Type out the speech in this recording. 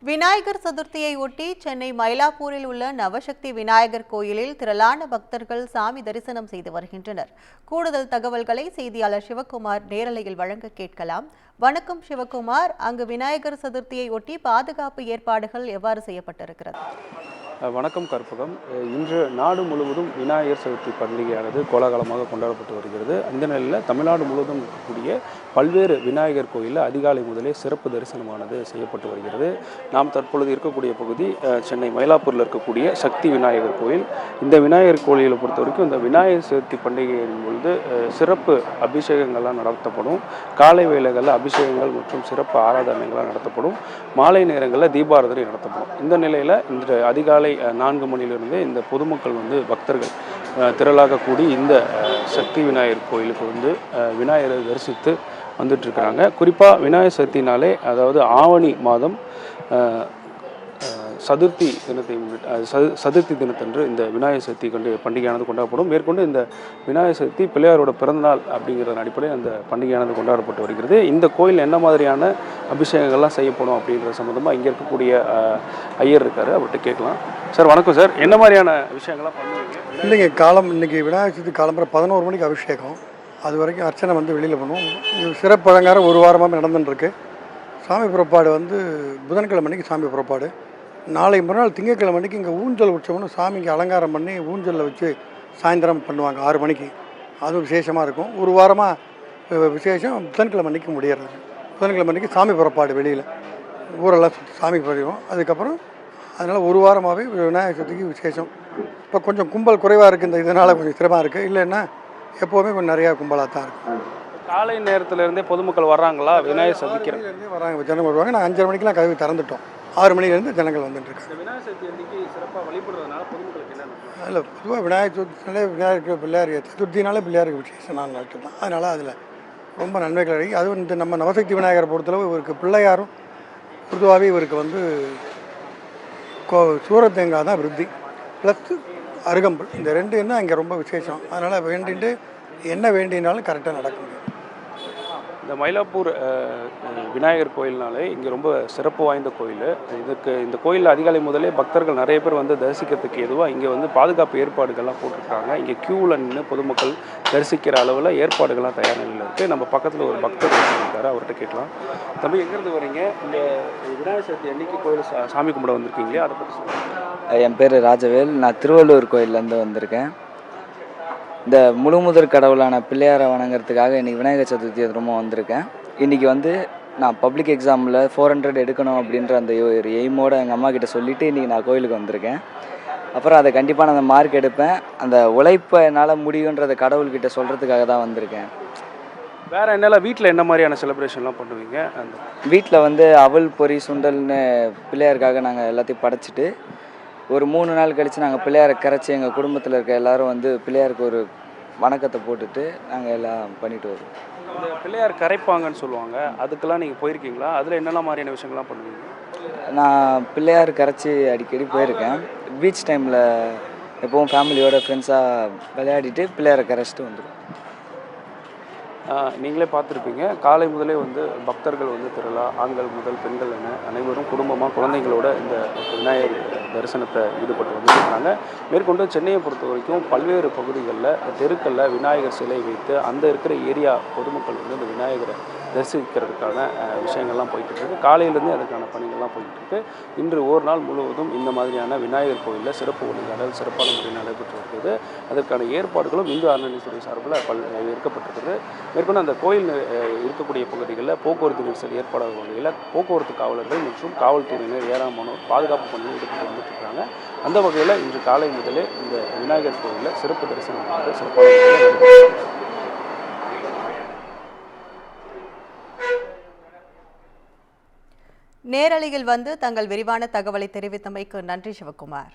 விநாயகர் சதுர்த்தியை ஒட்டி சென்னை மயிலாப்பூரில் உள்ள நவசக்தி விநாயகர் கோயிலில் திரளான பக்தர்கள் சாமி தரிசனம் செய்து வருகின்றனர். கூடுதல் தகவல்களை செய்தியாளர் சிவகுமார் நேரலையில் வழங்க கேட்கலாம். வணக்கம் சிவகுமார், அங்கு விநாயகர் சதுர்த்தியை ஒட்டி பாதுகாப்பு ஏற்பாடுகள் எவ்வாறு செய்யப்பட்டிருக்கிறது? வணக்கம் கற்பகம். இன்று நாடு முழுவதும் விநாயகர் சதுர்த்தி பண்டிகையானது கோலாகலமாக கொண்டாடப்பட்டு வருகிறது. இந்த நிலையில் தமிழ்நாடு முழுவதும் இருக்கக்கூடிய பல்வேறு விநாயகர் கோயிலில் அதிகாலை முதலே சிறப்பு தரிசனமானது செய்யப்பட்டு வருகிறது. நாம் தற்பொழுது இருக்கக்கூடிய பகுதி சென்னை மயிலாப்பூரில் இருக்கக்கூடிய சக்தி விநாயகர் கோயில். இந்த விநாயகர் கோயிலை பொறுத்த வரைக்கும் இந்த விநாயகர் சதுர்த்தி பண்டிகையின் பொழுது சிறப்பு அபிஷேகங்கள்லாம் நடத்தப்படும். காலை வேளைகளில் அபிஷேகங்கள் மற்றும் சிறப்பு ஆராதனைகள்லாம் நடத்தப்படும். மாலை நேரங்களில் தீபாராதனை நடத்தப்படும். இந்த நிலையில் இன்று அதிகாலை 4 மணியிலிருந்து இந்த பொதுமக்கள் பக்தர்கள் திரளாக கூடி இந்த சக்தி விநாயகர் கோயிலுக்கு விநாயகரை தரிசித்து வந்துட்டுருக்கிறாங்க. குறிப்பாக விநாயகர் சதுர்த்தினாலே, அதாவது ஆவணி மாதம் சதுர்த்தி தினத்தை முன்னிட்டு சதுர்த்தி தினத்தன்று இந்த விநாயகர் சதுர்த்தி பண்டிகையானது கொண்டாடப்படும். மேற்கொண்டு இந்த விநாயகர் சதுர்த்தி பிள்ளையாரோட பிறந்தநாள் அப்படிங்கிற அடிப்படையில் அந்த பண்டிகையானது கொண்டாடப்பட்டு வருகிறது. இந்த கோயில் என்ன மாதிரியான அபிஷேகங்கள்லாம் செய்யப்படும் அப்படின்ற சம்மந்தமாக இங்கே இருக்கக்கூடிய ஐயர் இருக்கார், அவர்கிட்ட கேட்கலாம். சார் வணக்கம் சார், என்ன மாதிரியான விஷயங்கள்லாம் பண்ணுவீங்க? இல்லைங்க, இன்றைக்கி விநாயகர் சதுர்த்தி காலம்புற 11 மணிக்கு அபிஷேகம். அது வரைக்கும் அர்ச்சனை வெளியில் பண்ணுவோம். இது சிறப்பு அலங்காரம் 1 வாரமாக நடந்துட்டுருக்கு. சாமி புறப்பாடு புதன்கிழமை அன்றைக்கி சாமி புறப்பாடு. நாளை மறுநாள் திங்கட்கிழமை அன்றைக்கி இங்கே ஊஞ்சல் உற்சவம்னு சாமிக்கு அலங்காரம் பண்ணி ஊஞ்சலில் வச்சு சாயந்தரம் பண்ணுவாங்க 6 மணிக்கு. அதுவும் விசேஷமாக இருக்கும். 1 வாரமாக விசேஷம் புதன்கிழமை அன்றைக்கி முடியறது. புதன்கிழமை அன்றைக்கி சாமி புறப்பாடு, வெளியில் ஊரெல்லாம் சாமி போயிடுவோம். அதுக்கப்புறம் அதனால் 1 வாரமாகவே விநாயகர் சதுர்த்திக்கு விசேஷம். இப்போ கொஞ்சம் கும்பல் குறைவாக இருக்குது, இந்த இதனால் கொஞ்சம் சிரமமாக இருக்குது. இல்லைன்னா எப்போவுமே கொஞ்சம் நிறையா கும்பலாக தான் இருக்கும். காலை நேரத்துலேருந்தே பொதுமக்கள் வர்றாங்களா? விநாயகர் சதுர்த்திலேருந்தே வராங்க, ஜனங்கள் வருவாங்க. நான் 5:30 மணிக்கெலாம் கதவு திறந்துட்டோம். 6 மணிலேருந்து ஜனங்கள் வந்துட்டுருக்காங்க. விநாயகர் சதுர்த்தி அன்றைக்கி சிறப்பாக வழிபடுறதுனால பொதுமக்களுக்கு என்ன? அதில் பொதுவாக விநாயகர் சதுர்த்தினாலே விநாயகருக்கு பிள்ளையார் சதுர்த்தினாலே பிள்ளையாருக்கு விசேஷம் நான் நாட்டு தான். அதனால் அதில் ரொம்ப நன்மைகள் அடைக்கி. அதுவும் இந்த நம்ம நவசக்தி விநாயகரை பொறுத்தளவு இவருக்கு பிள்ளையாரும் பொதுவாகவே இவருக்கு சூரத்தேங்காய் தான் விருத்தி ப்ளஸ் அருகம்புல், இந்த 2 தான் இங்கே ரொம்ப விசேஷம். அதனால் வேண்டிட்டு என்ன வேண்டினாலும் கரெக்டாக நடக்கும். இந்த மயிலாப்பூர் விநாயகர் கோயில்னாலே இங்கே ரொம்ப சிறப்பு வாய்ந்த கோயில். இந்த கோயிலில் அதிகாலை முதலே பக்தர்கள் நிறைய பேர் தரிசிக்கிறதுக்கு எதுவாக இங்கே பாதுகாப்பு ஏற்பாடுகள்லாம் போட்டிருக்காங்க. இங்கே க்யூவில் நின்று பொதுமக்கள் தரிசிக்கிற அளவில் ஏற்பாடுகள்லாம் தயார் நிலையில் இருக்குது. நம்ம பக்கத்தில் ஒரு பக்தர் இருக்காரு, அவர்கிட்ட கேட்கலாம். தம்பி, எங்கேருந்து வரீங்க? இந்த விநாயகர் சதுர்த்தி அன்னைக்கு கோயில் சாமி கும்பிட வந்திருக்கீங்களே, அதை பற்றி சொல்லுங்கள். என் பேர் ராஜவேல். நான் திருவள்ளூர் கோயிலேருந்து வந்திருக்கேன். இந்த முழுமுதற் கடவுளான பிள்ளையாரை வணங்குறதுக்காக இன்றைக்கி விநாயகர் சதுர்த்தி ரொம்ப வந்திருக்கேன். இன்றைக்கி நான் பப்ளிக் எக்ஸாமில் 400 எடுக்கணும் அப்படின்ற அந்த ஒரு எய்மோடு எங்கள் அம்மா கிட்ட சொல்லிவிட்டு இன்றைக்கி நான் கோயிலுக்கு வந்திருக்கேன். அப்புறம் அதை கண்டிப்பாக நான் அந்த மார்க் எடுப்பேன். அந்த உழைப்பை என்னால் முடியுன்றதை கடவுள்கிட்ட சொல்கிறதுக்காக தான் வந்திருக்கேன். வேறு என்னெல்லாம் வீட்டில் என்ன மாதிரியான செலிப்ரேஷன்லாம் பண்ணுவீங்க? வீட்டில் அவல் பொரி சுண்டல்னு பிள்ளையாருக்காக நாங்கள் எல்லாத்தையும் படைச்சிட்டு ஒரு 3 நாள் கழித்து நாங்கள் பிள்ளையாரை கரைச்சி எங்கள் குடும்பத்தில் இருக்க எல்லோரும் பிள்ளையாருக்கு ஒரு வணக்கத்தை போட்டுட்டு நாங்கள் எல்லாம் பண்ணிட்டு வருவோம். இந்த பிள்ளையார் கரைப்பாங்கன்னு சொல்லுவாங்க, அதுக்கெல்லாம் நீங்கள் போயிருக்கீங்களா? அதில் என்னெல்லாம் மாதிரியான விஷயங்கள்லாம் பண்ணுவீங்க? நான் பிள்ளையார் கரைச்சி அடிக்கடி போயிருக்கேன். பீச் டைமில் எப்போவும் ஃபேமிலியோட ஃப்ரெண்ட்ஸாக விளையாடிட்டு பிள்ளையாரை கரைச்சிட்டு வந்துடுவோம். நீங்களே பார்த்துருப்பீங்க, காலை முதலே பக்தர்கள் திரளா ஆண்கள் முதல் பெண்கள் என அனைவரும் குடும்பமாக குழந்தைங்களோட இந்த விநாயகர் தரிசனத்தை ஈடுபட்டு வந்துருக்காங்க. மேற்கொண்டு சென்னையை பொறுத்த வரைக்கும் பல்வேறு பகுதிகளில் தெருக்களில் விநாயகர் சிலை வைத்து அந்த இருக்கிற ஏரியா பொதுமக்கள் இந்த விநாயகரை தரிசிக்கிறதுக்கான விஷயங்கள்லாம் போய்கிட்டு காலையிலேருந்தே அதுக்கான பணிகள்லாம் போய்கிட்டு இன்று ஒரு நாள் முழுவதும் இந்த மாதிரியான விநாயகர் கோயிலில் சிறப்பு ஒழுங்காடல் சிறப்பான முறையில் நடைபெற்று வருகிறது. அதற்கான ஏற்பாடுகளும் இந்து அறநிலையத்துறை சார்பில் ஏற்கப்பட்டிருக்கிறது. மேற்கொண்டு அந்த கோயில் இருக்கக்கூடிய பகுதிகளில் போக்குவரத்து நெரிசல் ஏற்பாடாகும் வகையில் போக்குவரத்து காவலர்கள் மற்றும் காவல்துறையினர் ஏராளமானோர் பாதுகாப்பு பணியில் ஈடுபட்டு வந்துட்டுருக்காங்க. அந்த வகையில் இன்று காலை முதலே இந்த விநாயகர் கோயிலில் சிறப்பு தரிசனம் சிறப்பான நேரலையில் தங்கள் விரிவான தகவலை தெரிவித்தமைக்கு நன்றி சிவகுமார்.